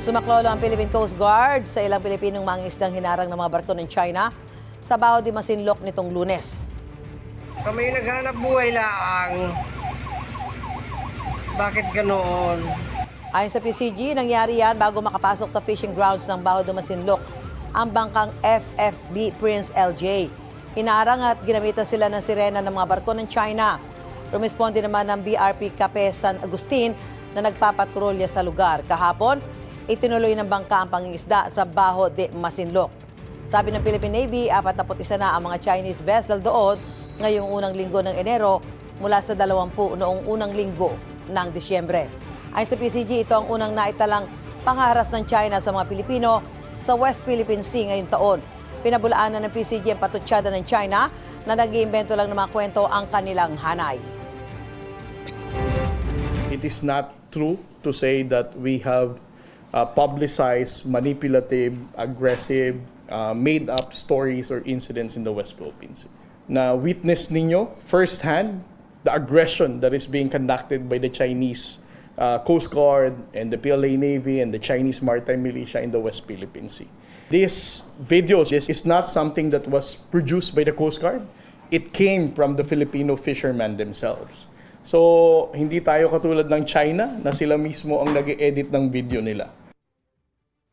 Sumaklolo ang Philippine Coast Guard sa ilang Pilipinong mangingisdang hinarang ng mga barko ng China sa Baho de Masinloc nitong Lunes. Kami naghanap buhay lang. Bakit ganoon? Ayon sa PCG, nangyari yan bago makapasok sa fishing grounds ng Baho de Masinloc ang bangkang FFB Prince LJ. Hinarang at ginamitan sila ng sirena ng mga barko ng China. Rumisponde naman ng BRP Cape San Agustin na nagpapatrolya sa lugar. Kahapon, itinuloy ng bangka ang pangingisda sa Baho de Masinloc. Sabi ng Philippine Navy, 41 na ang mga Chinese vessel doon ngayong unang linggo ng Enero mula sa 20 noong unang linggo ng Disyembre. Ayon sa PCG, ito ang unang naitalang pangharas ng China sa mga Pilipino sa West Philippine Sea ngayong taon. Pinabulaanan ng PCG ang patutsada ng China na nag-iimbento lang ng mga kwento ang kanilang hanay. It is not true to say that we have publicized, manipulative, aggressive, made-up stories or incidents in the West Philippine Sea. Na witness ninyo firsthand the aggression that is being conducted by the Chinese Coast Guard and the PLA Navy and the Chinese Maritime Militia in the West Philippine Sea. This video is not something that was produced by the Coast Guard. It came from the Filipino fishermen themselves. So, hindi tayo katulad ng China na sila mismo ang nag-edit ng video nila.